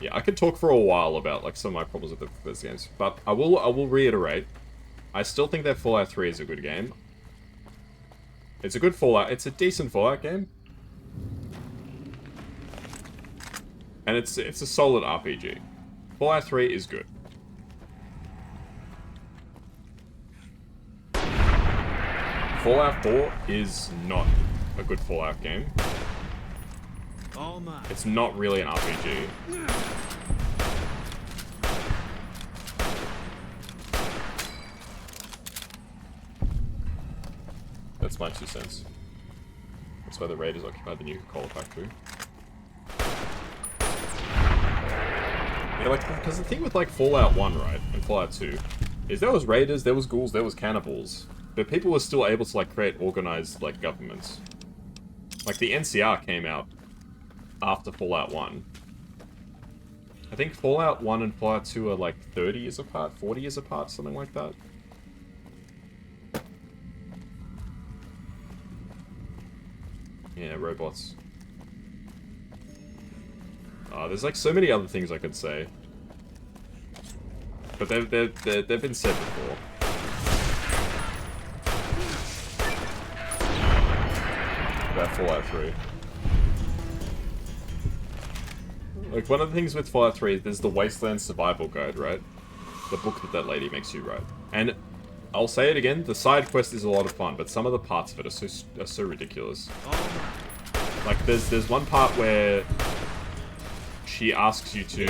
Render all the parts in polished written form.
Yeah, I could talk for a while about like some of my problems with those games, but I will reiterate. I still think that Fallout 3 is a good game. It's a good Fallout. It's a decent Fallout game, and it's a solid RPG. Fallout 3 is good. Fallout 4 is not a good Fallout game. It's not really an RPG. That's my 2 cents. That's why the Raiders occupied the Nuka-Cola factory. Yeah, like, because the thing with, like, Fallout 1, right, and Fallout 2, is there was Raiders, there was ghouls, there was cannibals, but people were still able to, like, create organized, like, governments. Like, the NCR came out after Fallout 1. I think Fallout 1 and Fallout 2 are, like, 30 years apart, 40 years apart, something like that. Yeah, robots. There's like so many other things I could say, but they've been said before. About Fallout 3. Like, one of the things with Fallout 3 is there's the Wasteland Survival Guide, right? The book that lady makes you write. And I'll say it again, the side quest is a lot of fun, but some of the parts of it are so ridiculous. Like, there's one part where she asks you to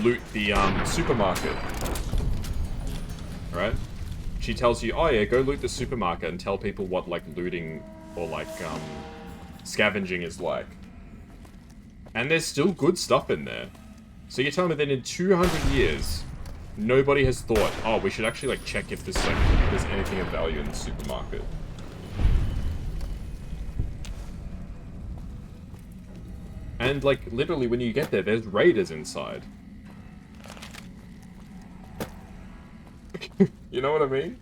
loot the supermarket, right? She tells you, oh yeah, go loot the supermarket and tell people what like looting or like scavenging is like. And there's still good stuff in there. So you're telling me that in 200 years, nobody has thought, oh, we should actually like check if there's anything of value in the supermarket. And, like, literally, when you get there, there's raiders inside. You know what I mean?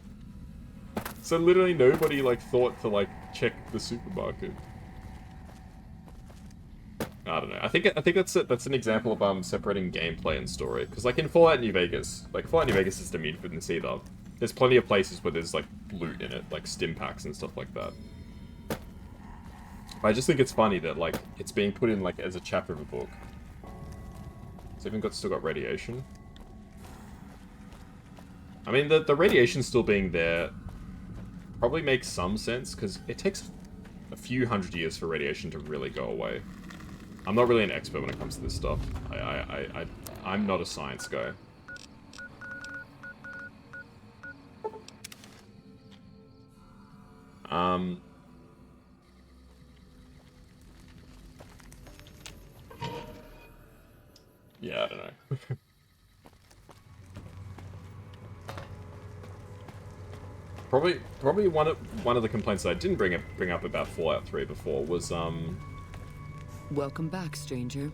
So literally nobody, like, thought to, like, check the supermarket. I don't know. I think that's an example of separating gameplay and story. Because, like, in Fallout New Vegas, like, Fallout New Vegas is immune from this either. There's plenty of places where there's, like, loot in it, like stim packs and stuff like that. I just think it's funny that, like, it's being put in, like, as a chapter of a book. It's even still got radiation. I mean, the radiation still being there probably makes some sense, because it takes a few hundred years for radiation to really go away. I'm not really an expert when it comes to this stuff. I'm not a science guy. Yeah, I don't know. Probably one of the complaints that I didn't bring up about Fallout 3 before was Welcome back, stranger.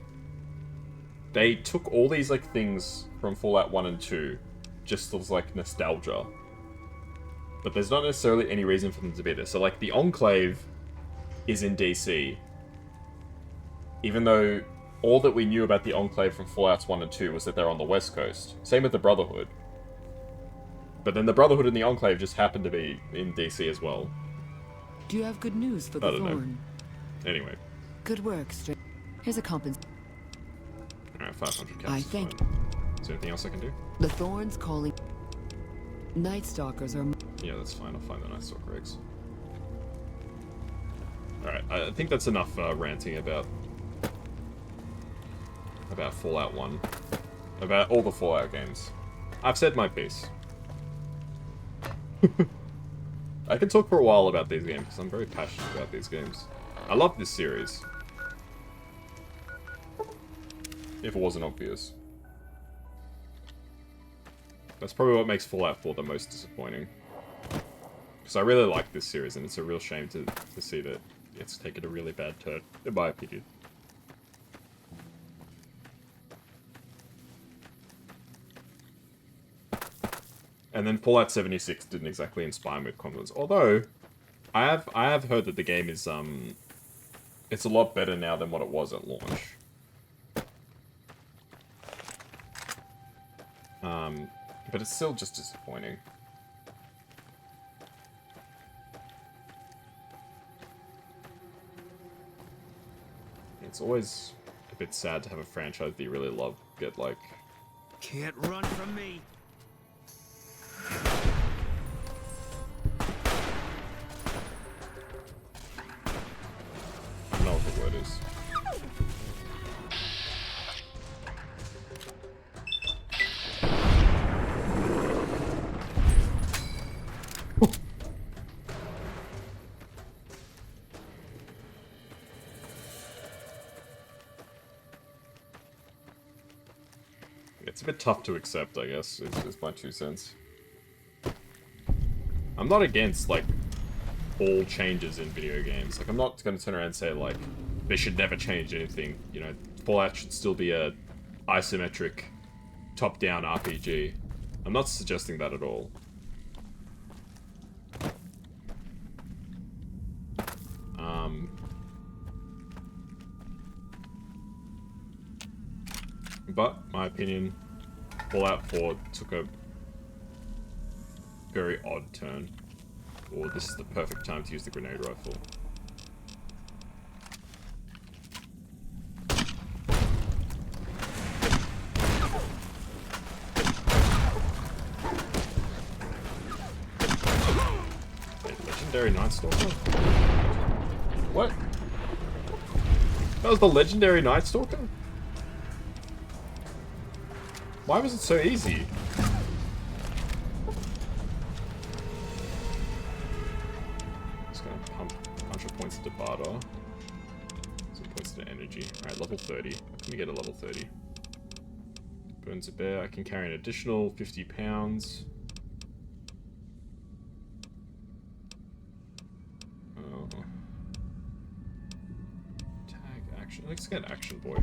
They took all these like things from Fallout 1 and 2 just as like nostalgia. But there's not necessarily any reason for them to be there. So like the Enclave is in DC. Even though all that we knew about the Enclave from Fallouts 1 and 2 was that they're on the West Coast. Same with the Brotherhood. But then the Brotherhood and the Enclave just happened to be in DC as well. Do you have good news for the Thorn? Anyway. Good work, stranger. Here's a compensation. Alright, 500 caps. I think. Is there anything else I can do? The Thorn's calling. Night Stalkers are. Yeah, that's fine. I'll find the Night Stalker eggs. Alright, I think that's enough ranting about Fallout 1. About all the Fallout games. I've said my piece. I can talk for a while about these games, because I'm very passionate about these games. I love this series. If it wasn't obvious. That's probably what makes Fallout 4 the most disappointing. Because I really like this series, and it's a real shame to see that it's taken a really bad turn, in my opinion. And then Fallout 76 didn't exactly inspire me with confidence. Although, I have heard that the game is it's a lot better now than what it was at launch. but it's still just disappointing. It's always a bit sad to have a franchise that you really love get, like... Can't run from me. I don't know what the word is. It's a bit tough to accept, I guess, is my 2 cents. I'm not against, like, all changes in video games. Like, I'm not going to turn around and say, like, they should never change anything. You know, Fallout should still be a isometric, top-down RPG. I'm not suggesting that at all. But, my opinion, Fallout 4 took a very odd turn. Or this is the perfect time to use the grenade rifle. Wait, Legendary Night Stalker? What? That was the Legendary Night Stalker? Why was it so easy? Just gonna pump a bunch of points into barter. Some points into energy. Alright, level 30. How can we get a level 30? Burns a bear. I can carry an additional 50 pounds. Oh. Tag action. Let's get Action Boy.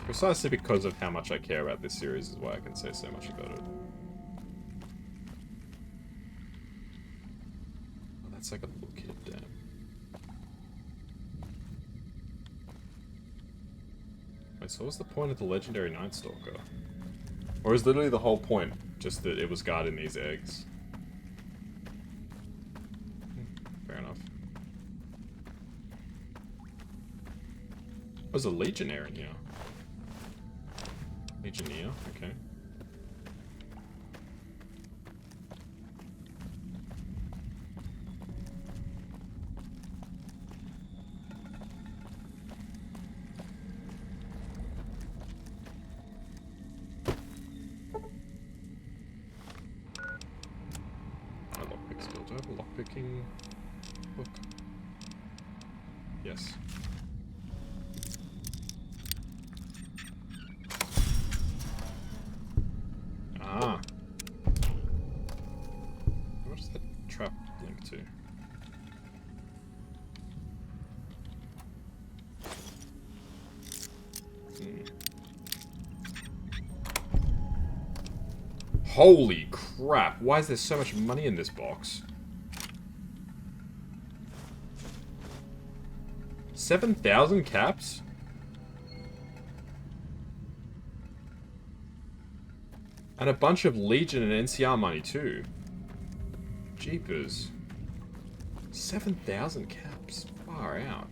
Precisely because of how much I care about this series is why I can say so much about it. Oh, that's like a little kid, damn. Wait, so what's the point of the Legendary Night Stalker? Or is literally the whole point just that it was guarding these eggs? Fair enough. There's a Legionnaire in here. Legionnaire, okay. My lockpick skill. Do I have a lockpicking book? Yes. Ah. What does that trap link to? Holy crap, why is there so much money in this box? 7,000 caps? And a bunch of Legion and NCR money too. Jeepers. 7,000 caps. Far out.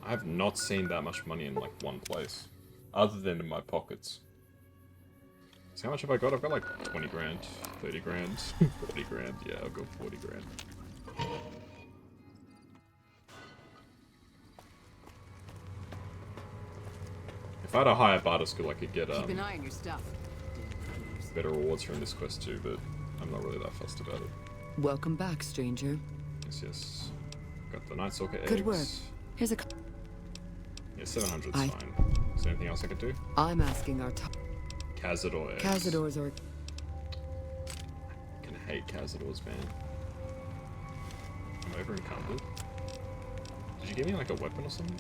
I've not seen that much money in like one place. Other than in my pockets. So how much have I got? I've got like 20 grand, 30 grand, 40 grand. Yeah, I'll go 40 grand. If I had a higher barter skill, I could get Keep an eye on your stuff. better rewards from this quest too, but I'm not really that fussed about it. Welcome back, stranger. Yes, yes. Got the Night Stalker eggs. Good work. Here's a. Yeah, 700's fine. Is there anything else I could do? I'm asking our top. Cazador eggs. Cazadors are. hate Cazadors, man. I'm over encumbered. Did you give me like a weapon or something?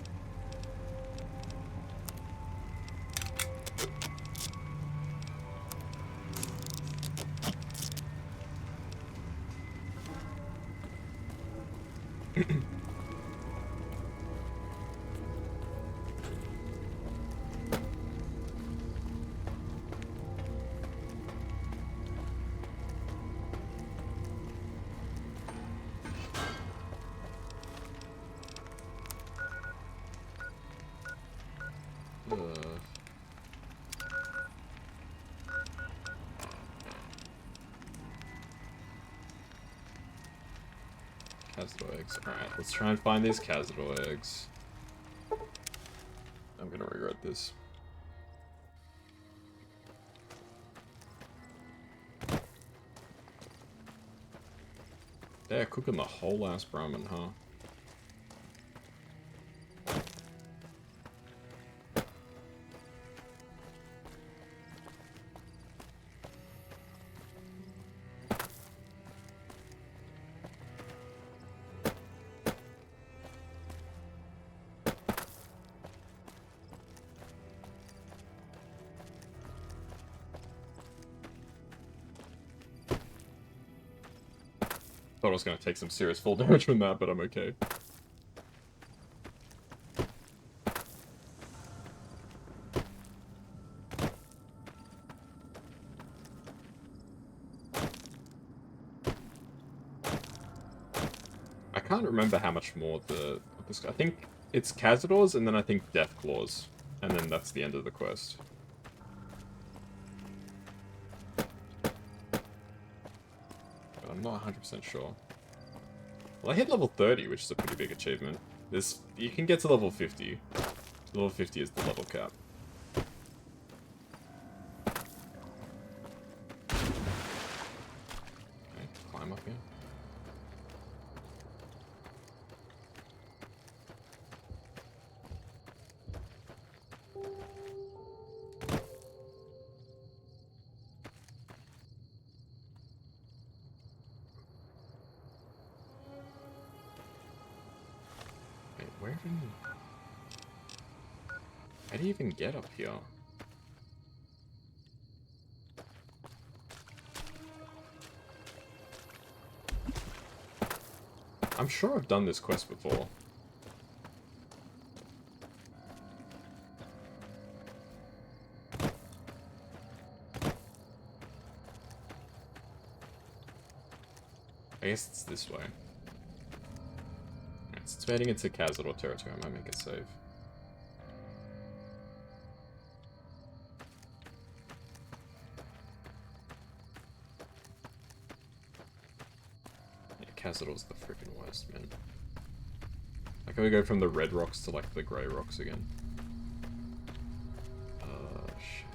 Cazador eggs. Alright, let's try and find these Cazador eggs. I'm gonna regret this. They're cooking the whole ass Brahmin, huh? Thought I was going to take some serious fall damage from that, but I'm okay. I can't remember how much more this. I think it's Cazadors, and then I think Death Claws, and then that's the end of the quest. I'm not 100% sure. Well, I hit level 30, which is a pretty big achievement. You can get to level 50. Level 50 is the level cap. Okay, climb up here. How do you even get up here? I'm sure I've done this quest before. I guess it's this way. It's heading into Cazador territory. I might make it save. Yeah, Cazador's the freaking worst, man. I can we go from the red rocks to like the grey rocks again. Shit.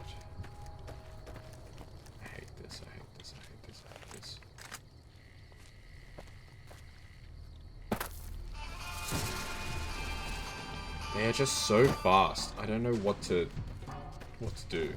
I hate this, I hate this, I hate this, I hate this. They're just so fast. I don't know what to do.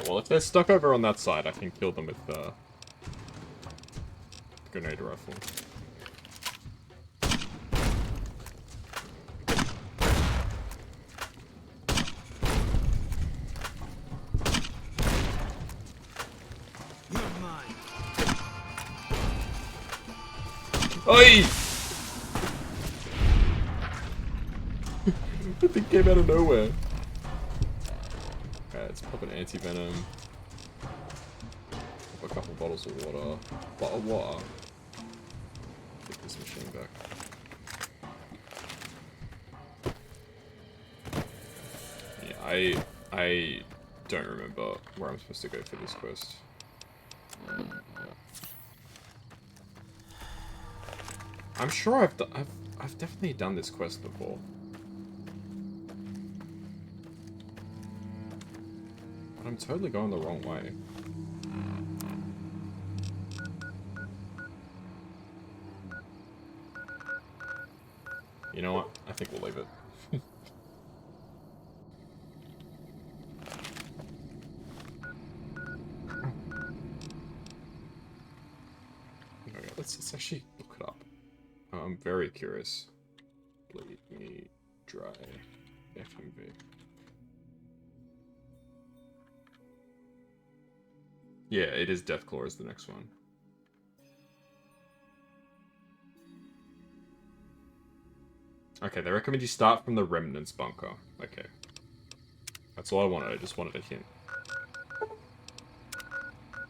Well, if they're stuck over on that side, I can kill them with the grenade rifle. You're mine. Oi! That thing came out of nowhere. Let's pop an anti-venom. Pop a couple bottles of water. Bottle of water. Get this machine back. I don't remember where I'm supposed to go for this quest. I'm sure I've definitely done this quest before. But I'm totally going the wrong way. You know what? I think we'll leave it. Okay, let's actually look it up. I'm very curious. Bleed me dry. FMV. Yeah, it is Deathclaw is the next one. Okay, they recommend you start from the Remnants bunker. Okay. That's all I wanted, I just wanted a hint.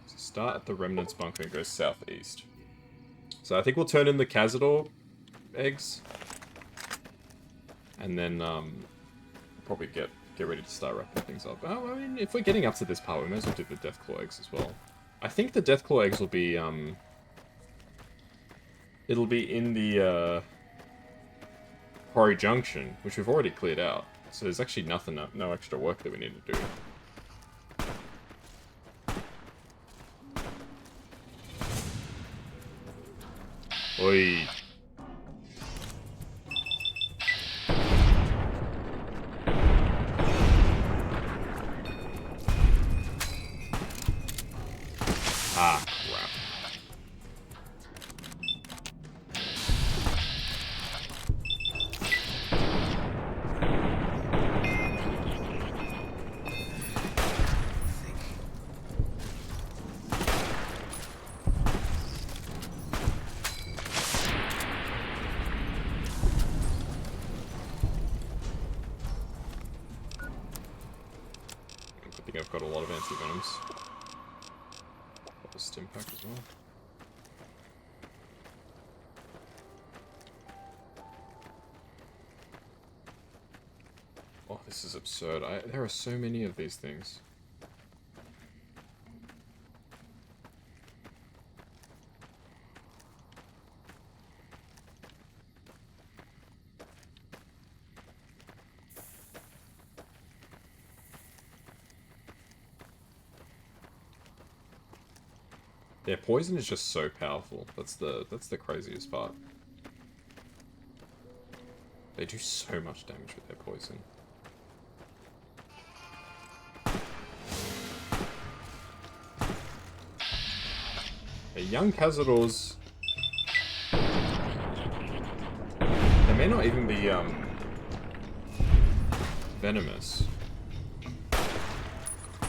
So start at the Remnants bunker and go southeast. So I think we'll turn in the Cazador eggs. And then, probably get ready to start wrapping things up. Oh, I mean, if we're getting up to this part, we may as well do the Deathclaw eggs as well. I think the Deathclaw eggs will be, it'll be in the, Quarry Junction, which we've already cleared out. So there's actually nothing, no extra work that we need to do. Oi. Ah, crap. I think I've got a lot of anti-venoms. Got the stim pack as well. Oh, this is absurd. There are so many of these things. Their poison is just so powerful. That's the craziest part. They do so much damage with their poison. The young Cazadors, they may not even be venomous.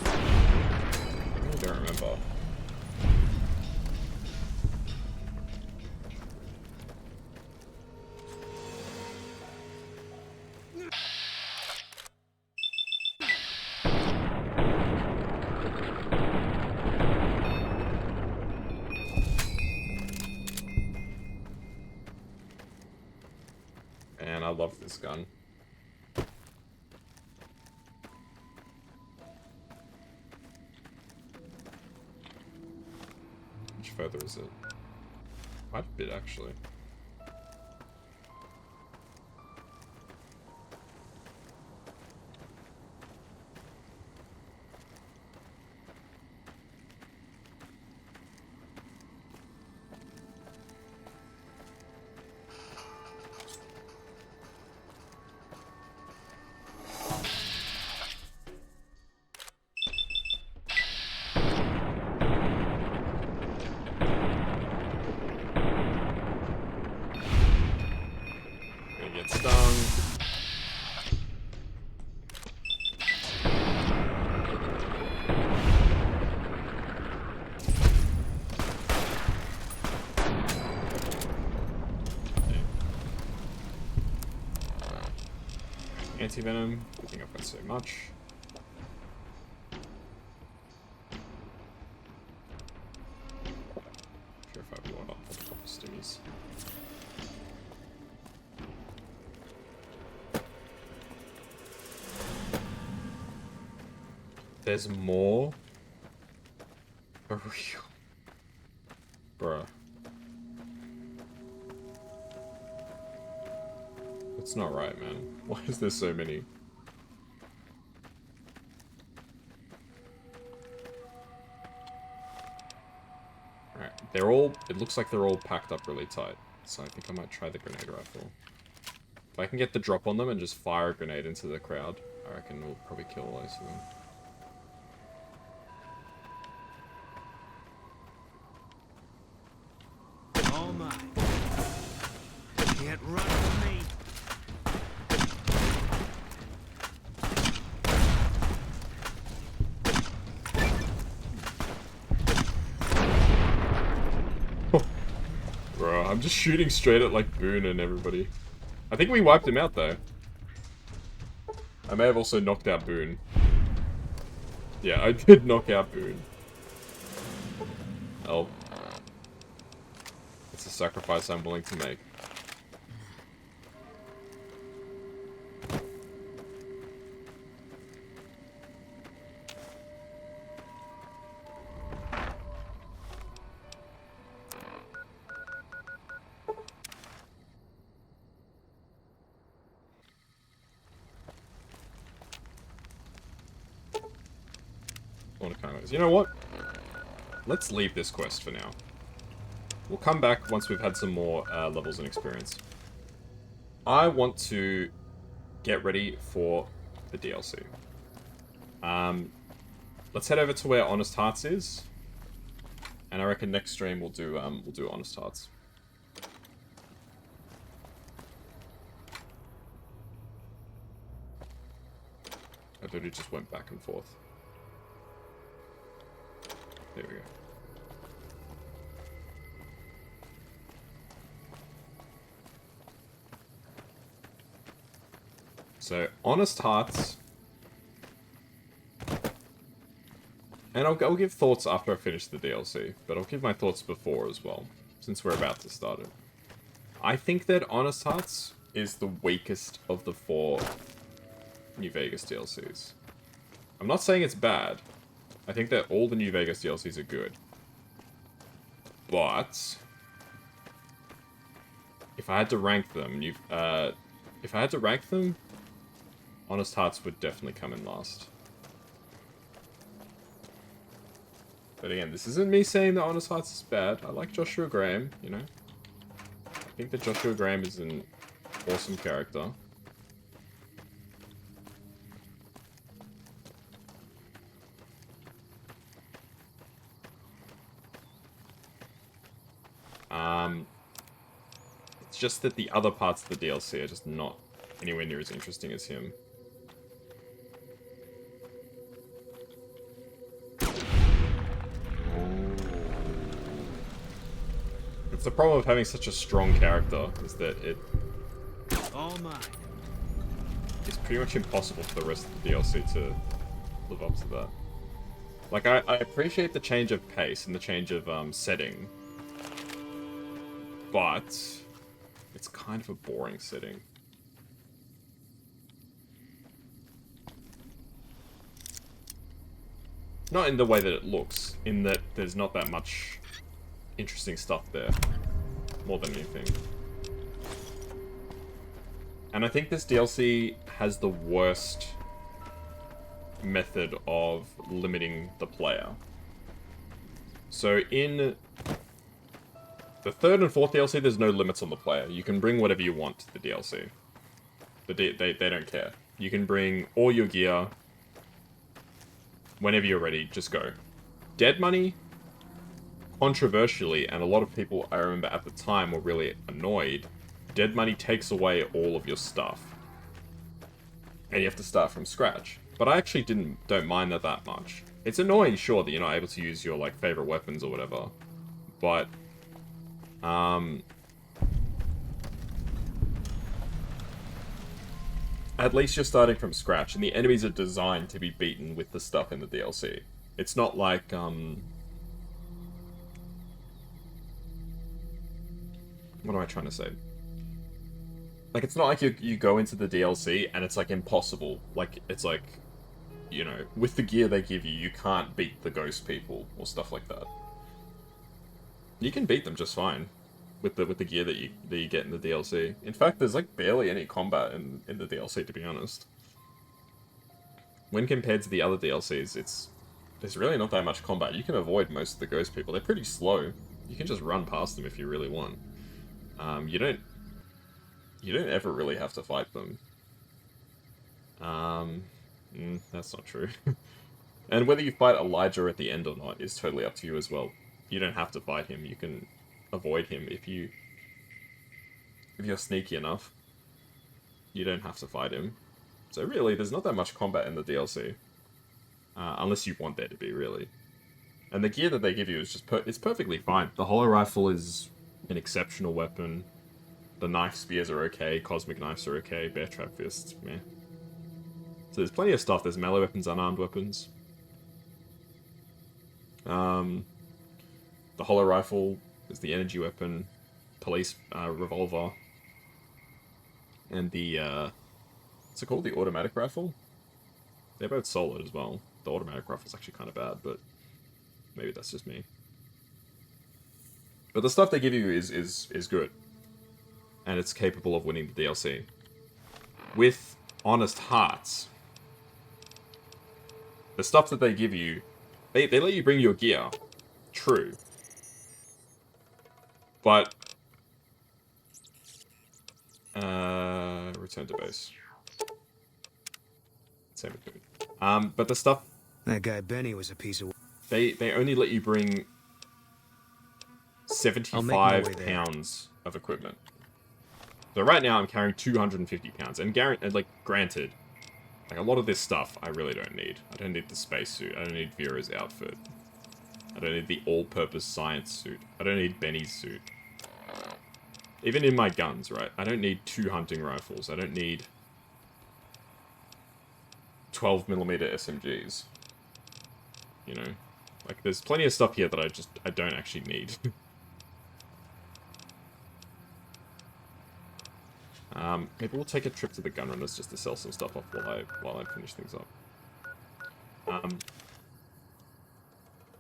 I really don't remember. And I love this gun. How much further is it? Quite a bit, actually. Anti-venom, I think I've got so much. Not sure if I brought up multiple stimmies. There's more? For real? Bruh. That's not right, man. Why is there so many? Alright, they're all... It looks like they're all packed up really tight. So I think I might try the grenade rifle. If I can get the drop on them and just fire a grenade into the crowd, I reckon we'll probably kill most of them. All mine. Can't run from me. Bro, I'm just shooting straight at, like, Boone and everybody. I think we wiped him out, though. I may have also knocked out Boone. Yeah, I did knock out Boone. Oh. It's a sacrifice I'm willing to make. You know what? Let's leave this quest for now. We'll come back once we've had some more levels and experience. I want to get ready for the DLC. Let's head over to where Honest Hearts is, and I reckon next stream we'll do Honest Hearts. I literally just went back and forth. There we go. So, Honest Hearts. And I'll give thoughts after I finish the DLC, but I'll give my thoughts before as well, since we're about to start it. I think that Honest Hearts is the weakest of the 4 New Vegas DLCs. I'm not saying it's bad. I think that all the New Vegas DLCs are good. But if I had to rank them, Honest Hearts would definitely come in last. But again, this isn't me saying that Honest Hearts is bad. I like Joshua Graham, you know. I think that Joshua Graham is an awesome character. It's just that the other parts of the DLC are just not anywhere near as interesting as him. It's the problem of having such a strong character, is that All mine. it's pretty much impossible for the rest of the DLC to live up to that. Like, I appreciate the change of pace and the change of setting, but it's kind of a boring setting. Not in the way that it looks, in that there's not that much interesting stuff there, more than anything. And I think this DLC has the worst method of limiting the player. So in the 3rd and 4th DLC, there's no limits on the player. You can bring whatever you want to the DLC. They don't care. You can bring all your gear. Whenever you're ready, just go. Dead Money, controversially, and a lot of people I remember at the time were really annoyed, Dead Money takes away all of your stuff. And you have to start from scratch. But I actually don't mind that much. It's annoying, sure, that you're not able to use your, like, favorite weapons or whatever. But at least you're starting from scratch, and the enemies are designed to be beaten with the stuff in the DLC. It's not like, what am I trying to say? Like, it's not like you go into the DLC and it's, like, impossible. Like, it's like, you know, with the gear they give you, you can't beat the ghost people or stuff like that. You can beat them just fine with the gear that you get in the DLC. In fact, there's like barely any combat in the DLC, to be honest. When compared to the other DLCs, there's really not that much combat. You can avoid most of the ghost people. They're pretty slow. You can just run past them if you really want. You don't ever really have to fight them. That's not true. And whether you fight Elijah at the end or not is totally up to you as well. You don't have to fight him. You can avoid him if you're sneaky enough. You don't have to fight him. So really, there's not that much combat in the DLC. Unless you want there to be, really. And the gear that they give you is just it's perfectly fine. The hollow rifle is an exceptional weapon. The knife spears are okay. Cosmic knives are okay. Bear trap fists, meh. So there's plenty of stuff. There's melee weapons, unarmed weapons. The hollow rifle is the energy weapon. Police revolver. And the, what's it called? The automatic rifle? They're both solid as well. The automatic rifle's actually kind of bad, but maybe that's just me. But the stuff they give you is good. And it's capable of winning the DLC. With honest hearts, the stuff that they give you, they let you bring your gear. True. But return to base. Same with food. But the stuff That guy Benny was a piece of... they only let you bring I'll 75 make my way there. pounds of equipment. So right now I'm carrying 250 pounds, and granted, like a lot of this stuff I really don't need. I don't need the spacesuit. I don't need Vera's outfit. I don't need the all-purpose science suit. I don't need Benny's suit. Even in my guns, right? I don't need 2 hunting rifles. I don't need 12mm SMGs. You know? Like, there's plenty of stuff here that I don't actually need. Maybe we'll take a trip to the gunrunners just to sell some stuff off while I finish things up.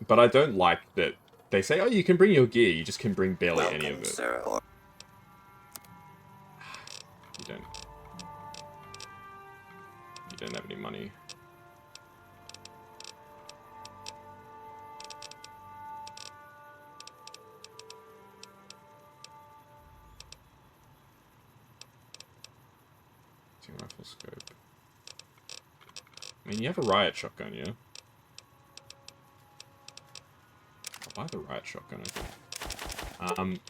But I don't like that they say, oh, you can bring your gear, you just can bring barely any of it. Sir. You don't have any money. Rifle scope. I mean, you have a riot shotgun, yeah? I'll buy the riot shotgun, I think.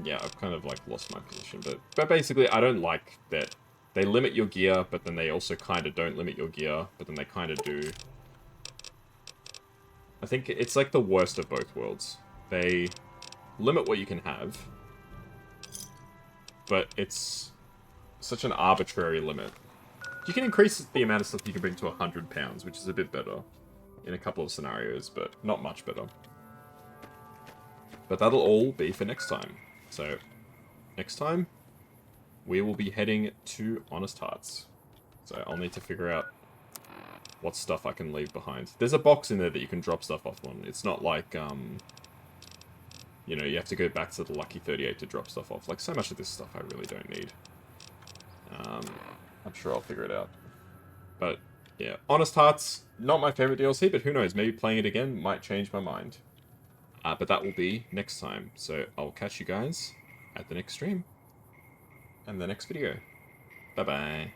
Yeah, I've kind of, like, lost my position, but basically, I don't like that they limit your gear, but then they also kind of don't limit your gear, but then they kind of do. I think it's like the worst of both worlds. They limit what you can have, but it's such an arbitrary limit. You can increase the amount of stuff you can bring to 100 pounds, which is a bit better in a couple of scenarios, but not much better. But that'll all be for next time. So, next time, we will be heading to Honest Hearts. So I'll need to figure out what stuff I can leave behind. There's a box in there that you can drop stuff off on. It's not like, you know, you have to go back to the Lucky 38 to drop stuff off. Like, so much of this stuff I really don't need. I'm sure I'll figure it out. But, yeah. Honest Hearts, not my favorite DLC, but who knows, maybe playing it again might change my mind. But that will be next time. So I'll catch you guys at the next stream. And the next video. Bye-bye.